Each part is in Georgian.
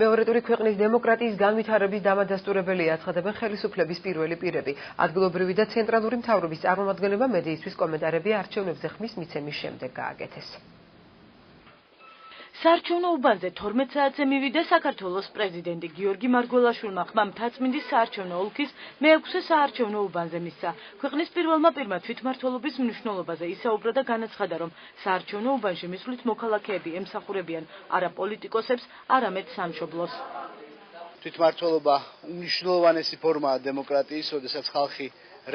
მეორე ტური ქვეყნის დემოკრატიის განვითარების დამადასტურებელია, აცხადებენ ხელისუფლების პირველი პირები. ადგილობრივი და ცენტრალური მთავრობის წარმომადგენლებმა მედიისთვის კომენტარები არჩევნებზე ხმის მიცემის შემდეგ გააკეთეს. საარჩევნო უბანზე 12 საათზე მივიდა საქართველოს პრეზიდენტი გიორგი მარგველაშვილმა ხმა მთაწმინდის საარჩევნო ოლქის მეექვსე საარჩევნო უბანზე მისცა. ქვეყნის პირველმა პირმა თვითმმართველობის მნიშვნელობაზე ისაუბრა და განაცხადა, რომ საარჩევნო უბანში მისვლით მოქალაქეები ემსახურებიან არა პოლიტიკოსებს, არამედ სამშობლოს. თვითმმართველობა უმნიშვნელოვანესი ფორმაა დემოკრატიის, როდესაც ხალხი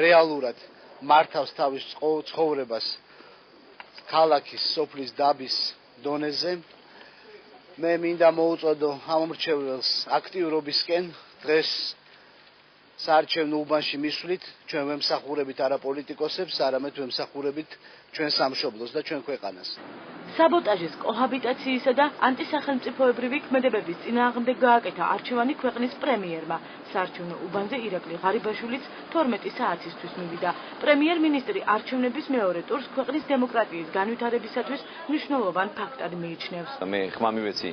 რეალურად მართავს თავის ცხოვრებას ქალაქის, სოფლის, დაბის დონეზე. მე მინდა მოუწოდო ამომრჩეველს აქტიურობისკენ. დღეს საარჩევნო უბანში მისვლით ჩვენ ვემსახურებით არა პოლიტიკოსებს, არამედ ვემსახურებით ჩვენ სამშობლოს და ჩვენ ქვეყანას. საბოტაჟის, კოჰაბიტაციისა და ანტისახელმწიფოებრივი ქმედებების წინააღმდეგ გააკეთა არჩევანი ქვეყნის პრემიერმა. საარჩევნო უბანზე ირაკლი ღარიბაშვილიც 12 საათისთვის მივიდა. პრემიერ-მინისტრი არჩევნების მეორე ტურს ქვეყნის დემოკრატიის განვითარებისათვის მნიშვნელოვან ფაქტად მიიჩნევს. მე ხმა მივეცი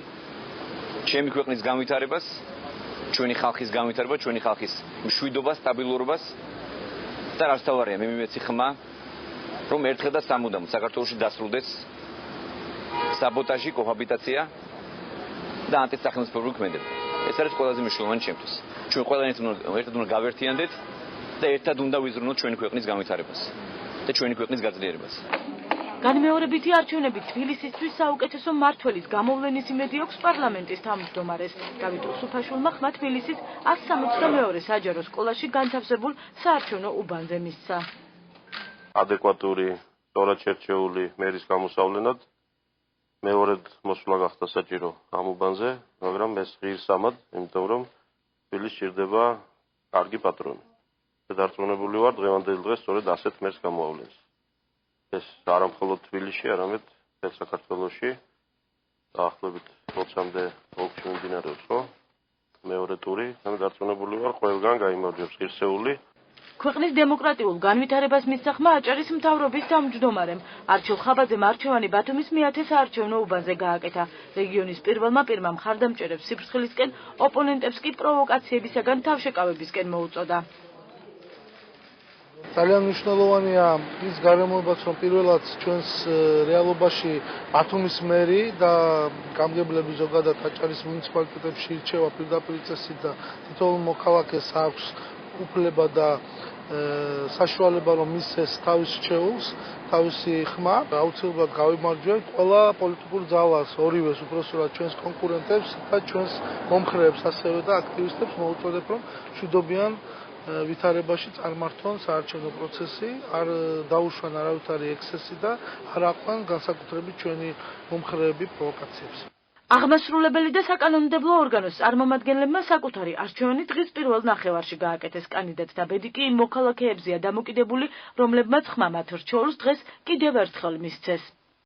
ჩემი ქვეყნის განვითარებას, ჩვენი ხალხის განვითარებას, ჩვენი ხალხის მშვიდობას, სტაბილურობას და რაც თავარია, მე მივეცი ხმა, რომ ერთხელ და სამუდამოდ საქართველოში დასრულდეს საბოტაჟი, კოჰაბიტაცია და ანტისახელმწიფოებრივი ქმედება. ეს არის ყველაზე მნიშვნელოვანი ჩემთვის. ჩვენ ყველანი ერთად უნდა გავერთიანდეთ და ერთად უნდა ვიზრუნოთ ჩვენი ქვეყნის განვითარებას და ჩვენი ქვეყნის გაძლიერებას. განმეორებითი არჩევნები თბილისისთვის საუკეთესო მმართველის გამოვლენის იმედი აქვს პარლამენტის თავმჯდომარეს. დავით უსუფაშვილმა ხმა თბილისის 162 საჯარო სკოლაში განთავსებულ საარჩევნო უბანზე მისცა. ადეკვატური, სწორად შერჩეული მერის გამოსავლენად მეორედ მოსვლა გახდა საჭირო ამ უბანზე, მაგრამ ეს ღირსამად, იმიტომ რომ თბილისს სჭირდება კარგი პატრონი. და დარწმუნებული ვარ, დღევანდელ დღეს სწორედ ასეთ მერს გამოავლენს. ეს არა მხოლოდ თბილისში, არამედ მთელ საქართველოში დაახლოებით 20-მდე ოლქში მიმდინარეობს, ხო? მეორე ტური, და დარწმუნებული ვარ, ყველგან გაიმარჯვებს ღირსეული. ქვეყნის დემოკრატიულ განვითარებას მისცა ხმა აჭარის მთავრობის თავმჯდომარემ. არჩილ ხაბაძემ არჩევანი ბათუმის მეათე საარჩევნო უბანზე გააკეთა. რეგიონის პირველმა პირმა მხარდამჭერებს სიფრთხილისკენ, ოპონენტებს კი პროვოკაციებისაგან თავშეკავებისკენ მოუწოდა. ძალიან მნიშვნელოვანია ის გარემოებაც, რომ პირველად ჩვენს რეალობაში ბათუმის მერი და გამგებლები ზოგადად აჭარის მუნიციპალიტეტებში ირჩევა პირდაპირ წესით და თითოეულ მოქალაქეს აქვს უფლება და საშუალება, რომ მისცეს თავის რჩეულს, თავისი ხმა. აუცილებლად გავიმარჯვებთ ყველა პოლიტიკურ ძალას, ორივეს, უпроსტად ჩვენს კონკურენტებს და ჩვენს მომხრეებს, ასევე და აქტივისტებს მოუწოდებ, რომ მშვიდობიან ვითარებაში წარმართონ საარჩევნო პროცესი, არ დაუშვან არავითარი ექსცესი და არ აყვან განსაკუთრებით ჩვენი მომხრეები პროვოკაციებს. აღმასრულებელი და საკანონმდებლო ორგანოს წარმომადგენლებმა საკუთარი არჩევანი დღის პირველ ნახევარში გააკეთეს. კანდიდატთა ბედი კი იმ მოქალაქეებზეა დამოკიდებული, რომლებმაც ხმა მათ რჩეულს დღეს კიდევ ერთხელ მისცეს.